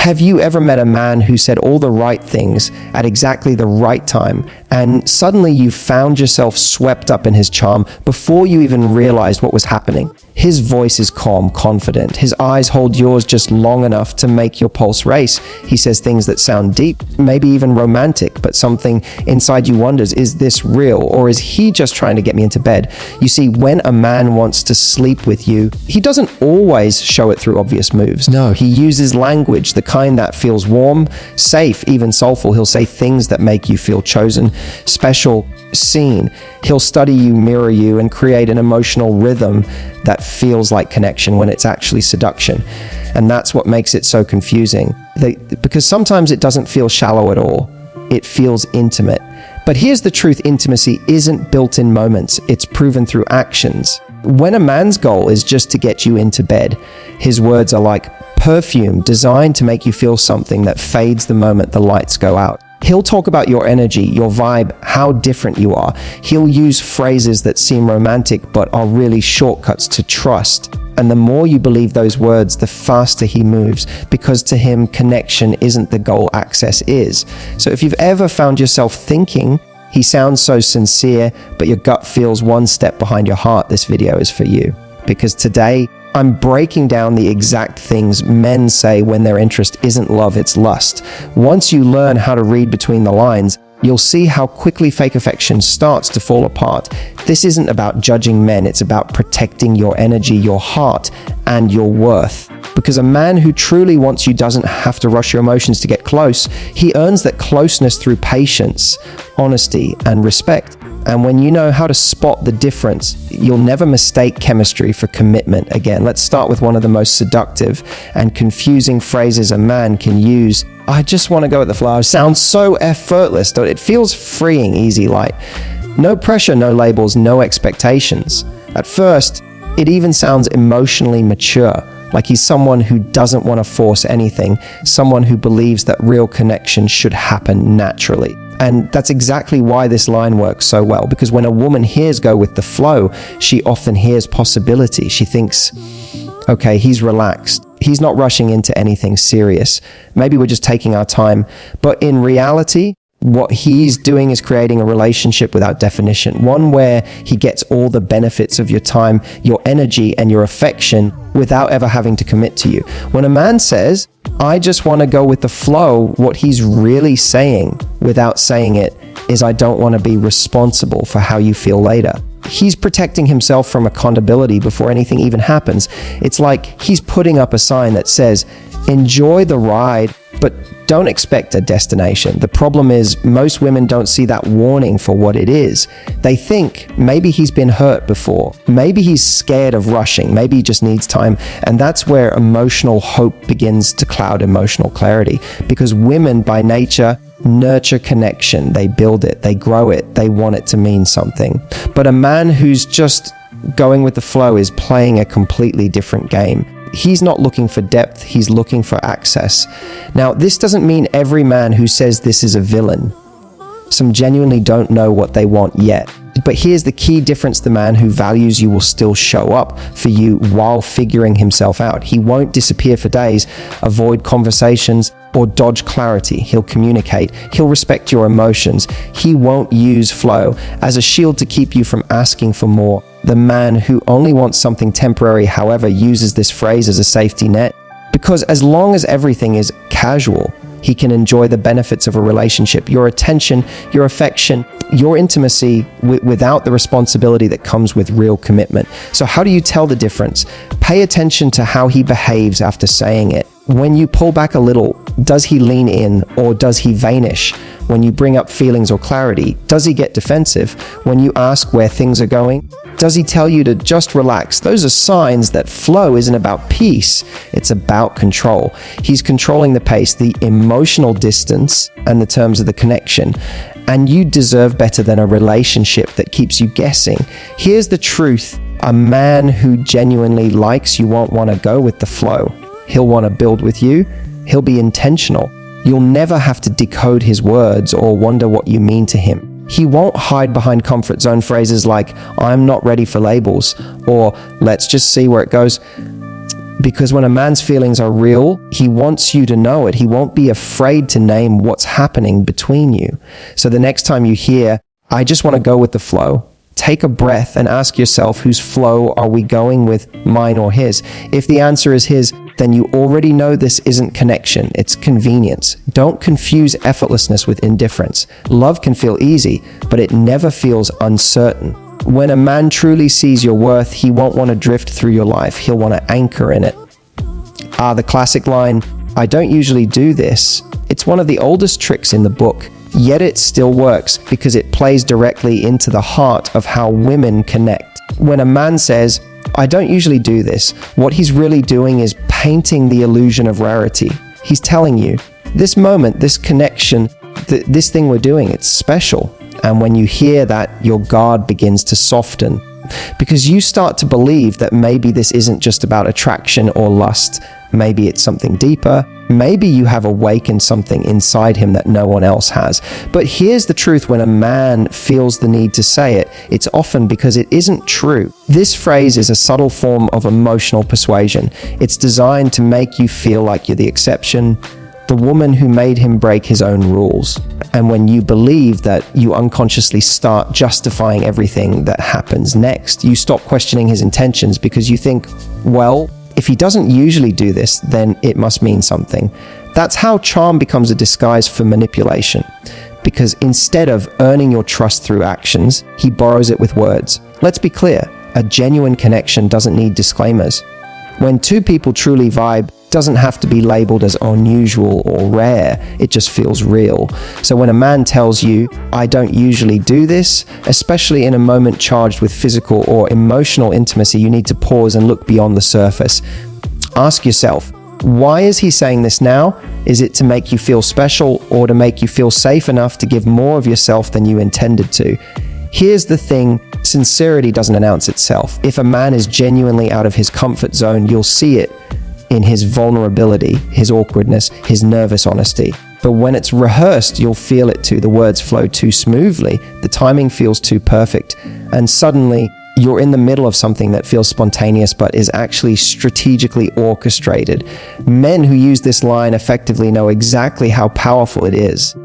Have you ever met a man who said all the right things at exactly the right time, and suddenly you found yourself swept up in his charm before you even realized what was happening? His voice is calm, confident. His eyes hold yours just long enough to make your pulse race. He says things that sound deep, maybe even romantic, but something inside you wonders, is this real, or is he just trying to get me into bed? You see, when a man wants to sleep with you, he doesn't always show it through obvious moves. No, he uses language, the kind that feels warm, safe, even soulful. He'll say things that make you feel chosen, special, seen. He'll study you, mirror you, and create an emotional rhythm that feels like connection when it's actually seduction. And that's what makes it so confusing. Because sometimes it doesn't feel shallow at all. It feels intimate. But here's the truth: intimacy isn't built in moments, it's proven through actions. When a man's goal is just to get you into bed, his words are like perfume designed to make you feel something that fades the moment the lights go out. He'll talk about your energy, your vibe, how different you are. He'll use phrases that seem romantic but are really shortcuts to trust. And the more you believe those words, the faster he moves, because to him, connection isn't the goal, access is. So if you've ever found yourself thinking, he sounds so sincere, but your gut feels one step behind your heart, this video is for you. Because today, I'm breaking down the exact things men say when their interest isn't love, it's lust. Once you learn how to read between the lines, you'll see how quickly fake affection starts to fall apart. This isn't about judging men, it's about protecting your energy, your heart, and your worth. Because a man who truly wants you doesn't have to rush your emotions to get close. He earns that closeness through patience, honesty, and respect. And when you know how to spot the difference, you'll never mistake chemistry for commitment again. Let's start with one of the most seductive and confusing phrases a man can use. I just want to go with the flow. Sounds so effortless, don't it? It feels freeing, easy, light. No pressure, no labels, no expectations. At first, it even sounds emotionally mature, like he's someone who doesn't want to force anything, someone who believes that real connection should happen naturally. And that's exactly why this line works so well, because when a woman hears "go with the flow," she often hears possibility. She thinks, okay, he's relaxed. He's not rushing into anything serious. Maybe we're just taking our time. But in reality, what he's doing is creating a relationship without definition, one where he gets all the benefits of your time, your energy, and your affection without ever having to commit to you. When a man says, I just want to go with the flow, what he's really saying, without saying it, is I don't want to be responsible for how you feel later. He's protecting himself from accountability before anything even happens. It's like he's putting up a sign that says, enjoy the ride, but don't expect a destination. The problem is most women don't see that warning for what it is. They think maybe he's been hurt before. Maybe he's scared of rushing. Maybe he just needs time. And that's where emotional hope begins to cloud emotional clarity. Because women by nature nurture connection. They build it. They grow it. They want it to mean something. But a man who's just going with the flow is playing a completely different game. He's not looking for depth, he's looking for access. Now, this doesn't mean every man who says this is a villain. Some genuinely don't know what they want yet. But here's the key difference: the man who values you will still show up for you while figuring himself out. He won't disappear for days, avoid conversations, or dodge clarity. He'll communicate. He'll respect your emotions. He won't use flow as a shield to keep you from asking for more. The man who only wants something temporary, however, uses this phrase as a safety net, because as long as everything is casual, he can enjoy the benefits of a relationship, your attention, your affection, your intimacy, without the responsibility that comes with real commitment. So how do you tell the difference? Pay attention to how he behaves after saying it. When you pull back a little, does he lean in or does he vanish? When you bring up feelings or clarity, does he get defensive? When you ask where things are going, does he tell you to just relax? Those are signs that flow isn't about peace, it's about control. He's controlling the pace, the emotional distance, and the terms of the connection. And you deserve better than a relationship that keeps you guessing. Here's the truth: a man who genuinely likes you won't want to go with the flow. He'll want to build with you. He'll be intentional. You'll never have to decode his words or wonder what you mean to him. He won't hide behind comfort zone phrases like, I'm not ready for labels, or let's just see where it goes. Because when a man's feelings are real, he wants you to know it. He won't be afraid to name what's happening between you. So the next time you hear, I just want to go with the flow, take a breath and ask yourself, whose flow are we going with, mine or his? If the answer is his, then you already know this isn't connection, it's convenience. Don't confuse effortlessness with indifference. Love can feel easy, but it never feels uncertain. When a man truly sees your worth, he won't want to drift through your life. He'll want to anchor in it. The classic line, I don't usually do this. It's one of the oldest tricks in the book, yet it still works because it plays directly into the heart of how women connect. When a man says, I don't usually do this, what he's really doing is painting the illusion of rarity. He's telling you, this moment, this connection, this thing we're doing, it's special. And when you hear that, your guard begins to soften because you start to believe that maybe this isn't just about attraction or lust. Maybe it's something deeper. Maybe you have awakened something inside him that no one else has. But here's the truth: when a man feels the need to say it, it's often because it isn't true. This phrase is a subtle form of emotional persuasion. It's designed to make you feel like you're the exception, the woman who made him break his own rules. And when you believe that, you unconsciously start justifying everything that happens next. You stop questioning his intentions because you think, well, if he doesn't usually do this, then it must mean something. That's how charm becomes a disguise for manipulation. Because instead of earning your trust through actions, he borrows it with words. Let's be clear, a genuine connection doesn't need disclaimers. When two people truly vibe, doesn't have to be labeled as unusual or rare, it just feels real. So when a man tells you, I don't usually do this, especially in a moment charged with physical or emotional intimacy, you need to pause and look beyond the surface. Ask yourself, why is he saying this now? Is it to make you feel special or to make you feel safe enough to give more of yourself than you intended to? Here's the thing, sincerity doesn't announce itself. If a man is genuinely out of his comfort zone, you'll see it in his vulnerability, his awkwardness, his nervous honesty. But when it's rehearsed, you'll feel it too. The words flow too smoothly, the timing feels too perfect, and suddenly you're in the middle of something that feels spontaneous but is actually strategically orchestrated. Men who use this line effectively know exactly how powerful it is.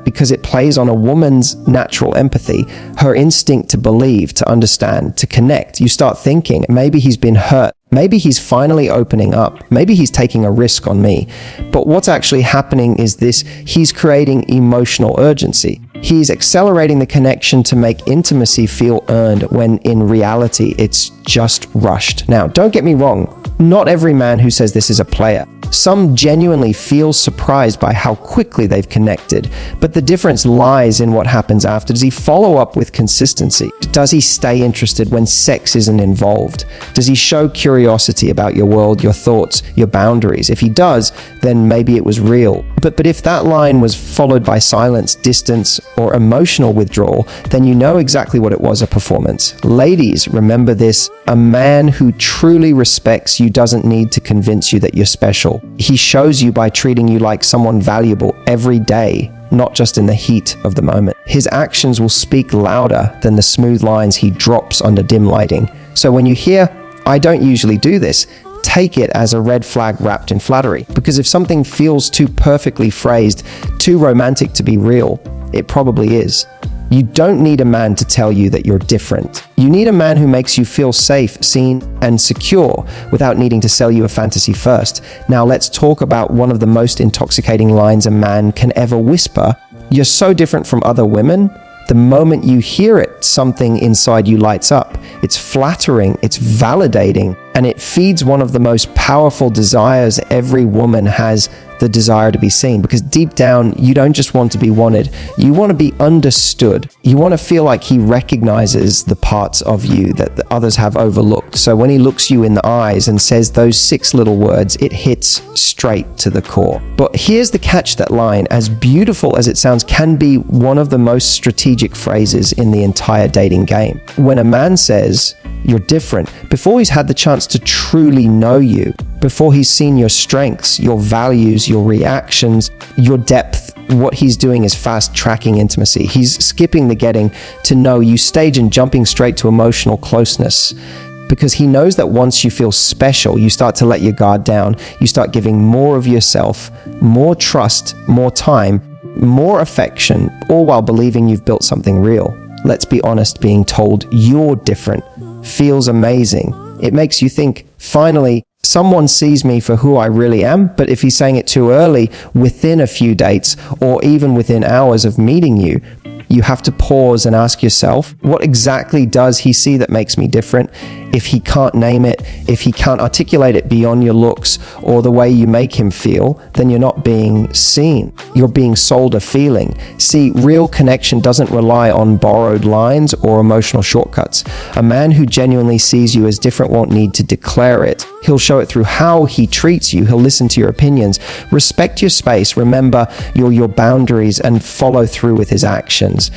Because it plays on a woman's natural empathy, her instinct to believe, to understand, to connect. You start thinking, maybe he's been hurt. Maybe he's finally opening up. Maybe he's taking a risk on me. But what's actually happening is this: he's creating emotional urgency. He's accelerating the connection to make intimacy feel earned when in reality it's just rushed. Now, don't get me wrong. Not every man who says this is a player. Some genuinely feel surprised by how quickly they've connected, but the difference lies in what happens after. Does he follow up with consistency? Does he stay interested when sex isn't involved? Does he show curiosity about your world, your thoughts, your boundaries? If he does, then maybe it was real. But if that line was followed by silence, distance, or emotional withdrawal, then you know exactly what it was: a performance. Ladies, remember this: a man who truly respects you doesn't need to convince you that you're special. He shows you by treating you like someone valuable every day, not just in the heat of the moment. His actions will speak louder than the smooth lines he drops under dim lighting. So when you hear, I don't usually do this, take it as a red flag wrapped in flattery. Because if something feels too perfectly phrased, too romantic to be real, it probably is. You don't need a man to tell you that you're different. You need a man who makes you feel safe, seen, and secure without needing to sell you a fantasy first. Now let's talk about one of the most intoxicating lines a man can ever whisper. You're so different from other women. The moment you hear it, something inside you lights up. It's flattering, it's validating, and it feeds one of the most powerful desires every woman has, the desire to be seen. Because deep down, you don't just want to be wanted, you want to be understood. You want to feel like he recognizes the parts of you that the others have overlooked. So when he looks you in the eyes and says those 6 little words, it hits straight to the core. But here's the catch: that line, as beautiful as it sounds, can be one of the most strategic phrases in the entire dating game. When a man says, you're different, before he's had the chance to truly know you, before he's seen your strengths, your values, your reactions, your depth, what he's doing is fast-tracking intimacy. He's skipping the getting to know you stage and jumping straight to emotional closeness. because he knows that once you feel special, you start to let your guard down. You start giving more of yourself, more trust, more time, more affection, all while believing you've built something real. Let's be honest, being told you're different feels amazing. It makes you think, finally, someone sees me for who I really am. But if he's saying it too early, within a few dates, or even within hours of meeting you, you have to pause and ask yourself, what exactly does he see that makes me different? If he can't name it, if he can't articulate it beyond your looks or the way you make him feel, then you're not being seen. You're being sold a feeling. See, real connection doesn't rely on borrowed lines or emotional shortcuts. A man who genuinely sees you as different won't need to declare it. He'll show it through how he treats you. He'll listen to your opinions, respect your space, remember your boundaries, and follow through with his actions.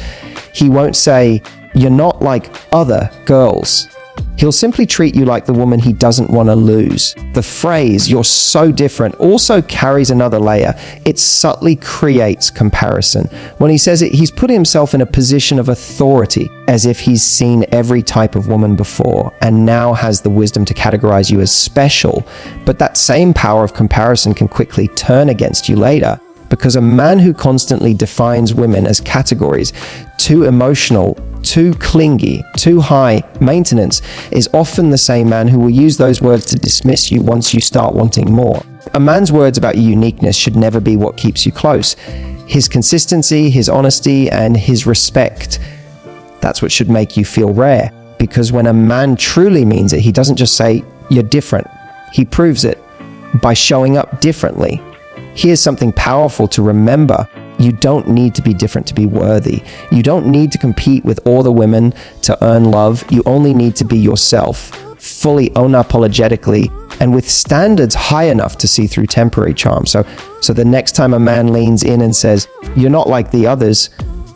He won't say, "You're not like other girls." He'll simply treat you like the woman he doesn't want to lose. The phrase, "you're so different," also carries another layer. It subtly creates comparison. When he says it, he's put himself in a position of authority, as if he's seen every type of woman before and now has the wisdom to categorize you as special. But that same power of comparison can quickly turn against you later, because a man who constantly defines women as categories, too emotional, too clingy, too high maintenance, is often the same man who will use those words to dismiss you once you start wanting more. A man's words about your uniqueness should never be what keeps you close. His consistency, his honesty, and his respect, that's what should make you feel rare. Because when a man truly means it, he doesn't just say, "You're different." He proves it by showing up differently. Here's something powerful to remember. You don't need to be different to be worthy. You don't need to compete with all the women to earn love. You only need to be yourself, fully unapologetically, and with standards high enough to see through temporary charm. So the next time a man leans in and says, "You're not like the others,"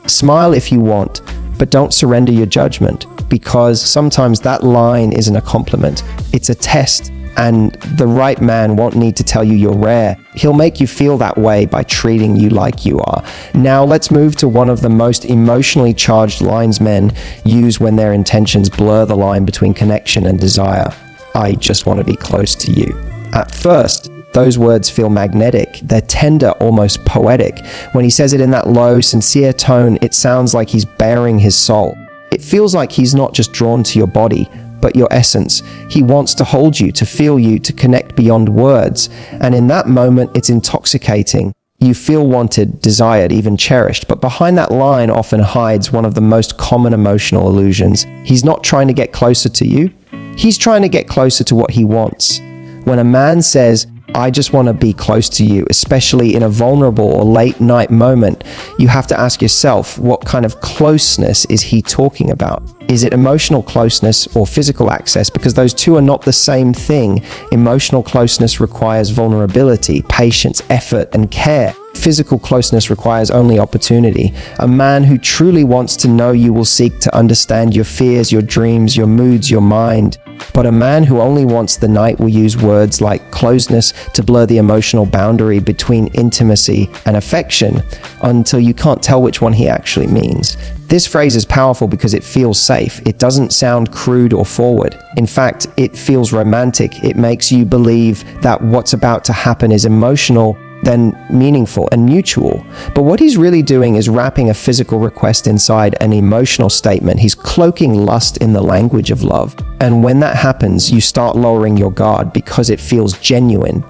smile if you want, but don't surrender your judgment, because sometimes that line isn't a compliment. It's a test. And the right man won't need to tell you you're rare. He'll make you feel that way by treating you like you are. Now let's move to one of the most emotionally charged lines men use when their intentions blur the line between connection and desire. "I just want to be close to you." At first, those words feel magnetic. They're tender, almost poetic. When he says it in that low, sincere tone, it sounds like he's baring his soul. It feels like he's not just drawn to your body, but your essence. He wants to hold you, to feel you, to connect beyond words. And in that moment, it's intoxicating. You feel wanted, desired, even cherished. But behind that line often hides one of the most common emotional illusions. He's not trying to get closer to you. He's trying to get closer to what he wants. When a man says, "I just want to be close to you," especially in a vulnerable or late night moment, you have to ask yourself, what kind of closeness is he talking about? Is it emotional closeness or physical access? Because those two are not the same thing. Emotional closeness requires vulnerability, patience, effort, and care. Physical closeness requires only opportunity. A man who truly wants to know you will seek to understand your fears, your dreams, your moods, your mind. But a man who only wants the night will use words like closeness to blur the emotional boundary between intimacy and affection until you can't tell which one he actually means. This phrase is powerful because it feels safe. It doesn't sound crude or forward. In fact, it feels romantic. It makes you believe that what's about to happen is emotional, then meaningful and mutual. But what he's really doing is wrapping a physical request inside an emotional statement. He's cloaking lust in the language of love. And when that happens, you start lowering your guard because it feels genuine.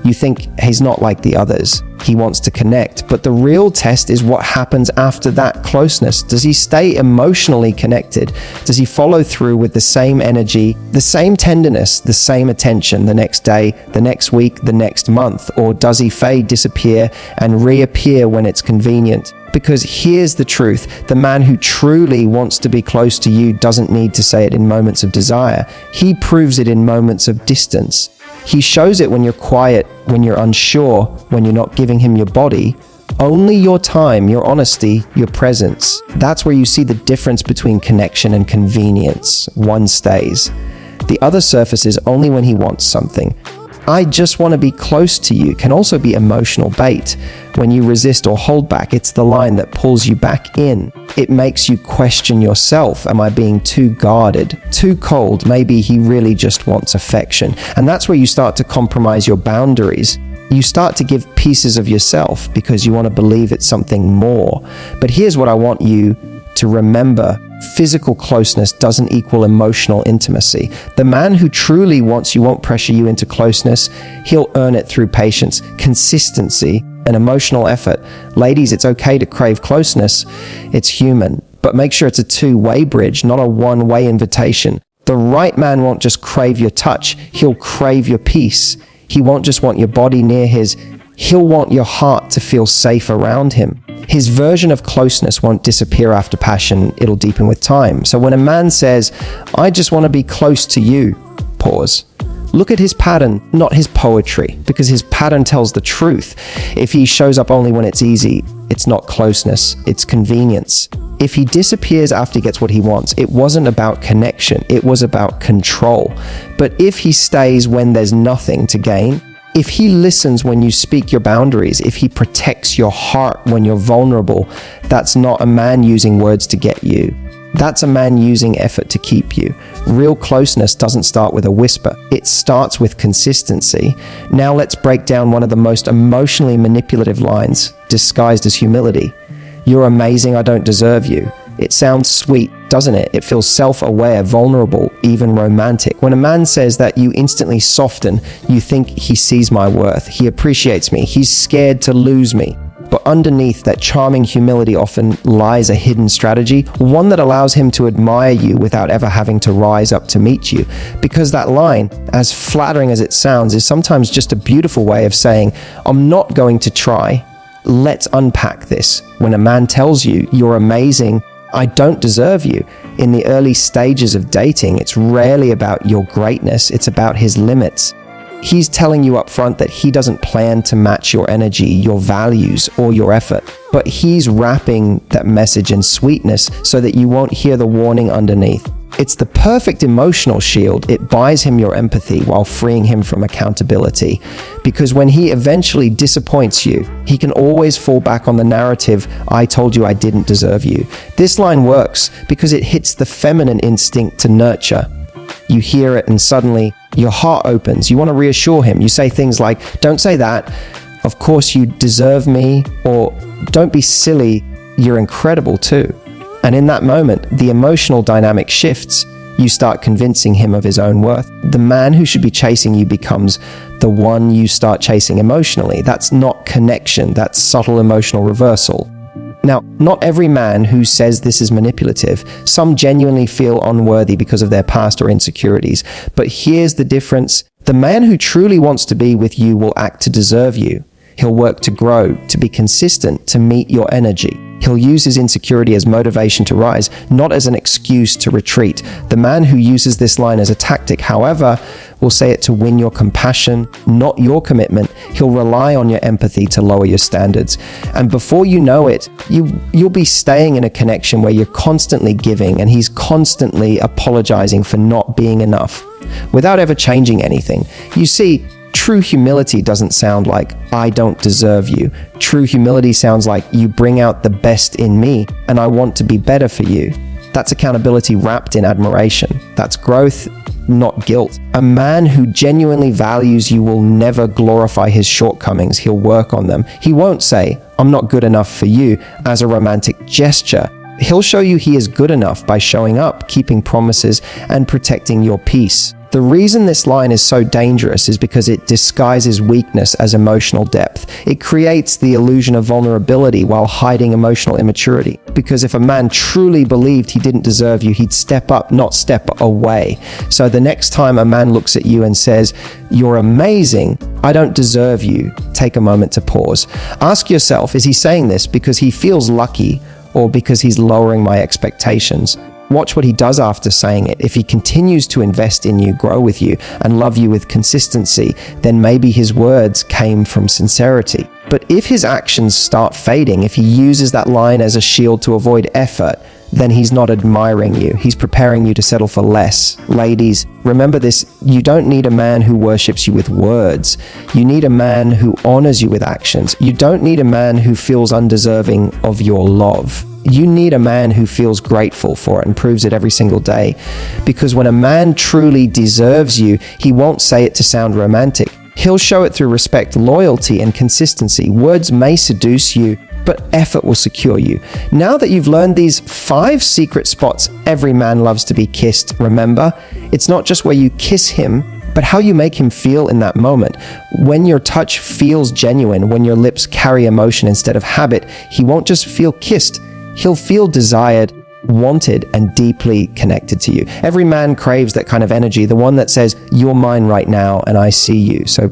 You think he's not like the others. He wants to connect. But the real test is what happens after that closeness. Does he stay emotionally connected? Does he follow through with the same energy, the same tenderness, the same attention the next day, the next week, the next month? Or does he fade, disappear, and reappear when it's convenient? Because here's the truth. The man who truly wants to be close to you doesn't need to say it in moments of desire. He proves it in moments of distance. He shows it when you're quiet, when you're unsure, when you're not giving him your body. Only your time, your honesty, your presence. That's where you see the difference between connection and convenience. One stays. The other surfaces only when he wants something. "I just want to be close to you" can also be emotional bait. When you resist or hold back, it's the line that pulls you back in. It makes you question yourself. Am I being too guarded, too cold? Maybe he really just wants affection. And that's where you start to compromise your boundaries. You start to give pieces of yourself because you want to believe it's something more. But here's what I want you to remember. Physical closeness doesn't equal emotional intimacy. The man who truly wants you won't pressure you into closeness. He'll earn it through patience, consistency, and emotional effort. Ladies, it's okay to crave closeness. It's human. But make sure it's a two-way bridge, not a one-way invitation. The right man won't just crave your touch. He'll crave your peace. He won't just want your body near his. He'll want your heart to feel safe around him. His version of closeness won't disappear after passion, it'll deepen with time. So when a man says, "I just want to be close to you," pause. Look at his pattern, not his poetry, because his pattern tells the truth. If he shows up only when it's easy, it's not closeness, it's convenience. If he disappears after he gets what he wants, it wasn't about connection, it was about control. But if he stays when there's nothing to gain, if he listens when you speak your boundaries, if he protects your heart when you're vulnerable, that's not a man using words to get you. That's a man using effort to keep you. Real closeness doesn't start with a whisper. It starts with consistency. Now let's break down one of the most emotionally manipulative lines, disguised as humility. "You're amazing, I don't deserve you." It sounds sweet, doesn't it? It feels self-aware, vulnerable, even romantic. When a man says that, you instantly soften. You think, he sees my worth, he appreciates me, he's scared to lose me. But underneath that charming humility often lies a hidden strategy, one that allows him to admire you without ever having to rise up to meet you. Because that line, as flattering as it sounds, is sometimes just a beautiful way of saying, "I'm not going to try. Let's unpack this." When a man tells you, "You're amazing, I don't deserve you," in the early stages of dating, it's rarely about your greatness, it's about his limits. He's telling you up front that he doesn't plan to match your energy, your values, or your effort. But he's wrapping that message in sweetness so that you won't hear the warning underneath. It's the perfect emotional shield. It buys him your empathy while freeing him from accountability. Because when he eventually disappoints you, he can always fall back on the narrative, "I told you I didn't deserve you." This line works because it hits the feminine instinct to nurture. You hear it and suddenly your heart opens. You want to reassure him. You say things like, "Don't say that. Of course you deserve me," or "Don't be silly. You're incredible too." And in that moment, the emotional dynamic shifts. You start convincing him of his own worth. The man who should be chasing you becomes the one you start chasing emotionally. That's not connection. That's subtle emotional reversal. Now, not every man who says this is manipulative. Some genuinely feel unworthy because of their past or insecurities. But here's the difference. The man who truly wants to be with you will act to deserve you. He'll work to grow, to be consistent, to meet your energy. He'll use his insecurity as motivation to rise, not as an excuse to retreat. The man who uses this line as a tactic, however, will say it to win your compassion, not your commitment. He'll rely on your empathy to lower your standards. And before you know it, you'll be staying in a connection where you're constantly giving and he's constantly apologizing for not being enough, without ever changing anything. You see, true humility doesn't sound like, "I don't deserve you." True humility sounds like, "You bring out the best in me, and I want to be better for you." That's accountability wrapped in admiration. That's growth, not guilt. A man who genuinely values you will never glorify his shortcomings. He'll work on them. He won't say, "I'm not good enough for you," as a romantic gesture. He'll show you he is good enough by showing up, keeping promises, and protecting your peace. The reason this line is so dangerous is because it disguises weakness as emotional depth. It creates the illusion of vulnerability while hiding emotional immaturity. Because if a man truly believed he didn't deserve you, he'd step up, not step away. So the next time a man looks at you and says, "You're amazing, I don't deserve you," take a moment to pause. Ask yourself, is he saying this because he feels lucky or because he's lowering my expectations? Watch what he does after saying it. If he continues to invest in you, grow with you, and love you with consistency, then maybe his words came from sincerity. But if his actions start fading, if he uses that line as a shield to avoid effort, then he's not admiring you. He's preparing you to settle for less. Ladies, remember this, you don't need a man who worships you with words. You need a man who honors you with actions. You don't need a man who feels undeserving of your love. You need a man who feels grateful for it and proves it every single day. Because when a man truly deserves you, he won't say it to sound romantic. He'll show it through respect, loyalty, and consistency. Words may seduce you, but effort will secure you. Now that you've learned these 5 secret spots every man loves to be kissed, remember, it's not just where you kiss him, but how you make him feel in that moment. When your touch feels genuine, when your lips carry emotion instead of habit, he won't just feel kissed, he'll feel desired, wanted, and deeply connected to you. Every man craves that kind of energy, the one that says, "You're mine right now and I see you." So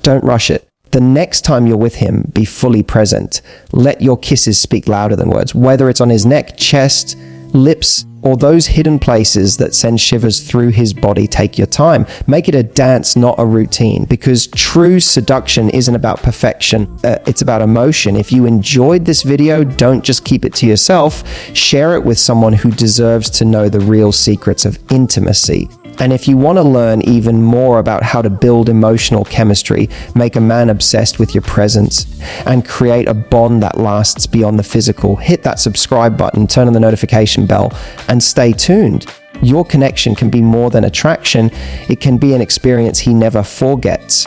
don't rush it. The next time you're with him, be fully present. Let your kisses speak louder than words, whether it's on his neck, chest, lips, or those hidden places that send shivers through his body. Take your time. Make it a dance, not a routine, because true seduction isn't about perfection. It's about emotion. If you enjoyed this video, don't just keep it to yourself. Share it with someone who deserves to know the real secrets of intimacy. And if you want to learn even more about how to build emotional chemistry, make a man obsessed with your presence, and create a bond that lasts beyond the physical, hit that subscribe button, turn on the notification bell, and stay tuned. Your connection can be more than attraction. It can be an experience he never forgets.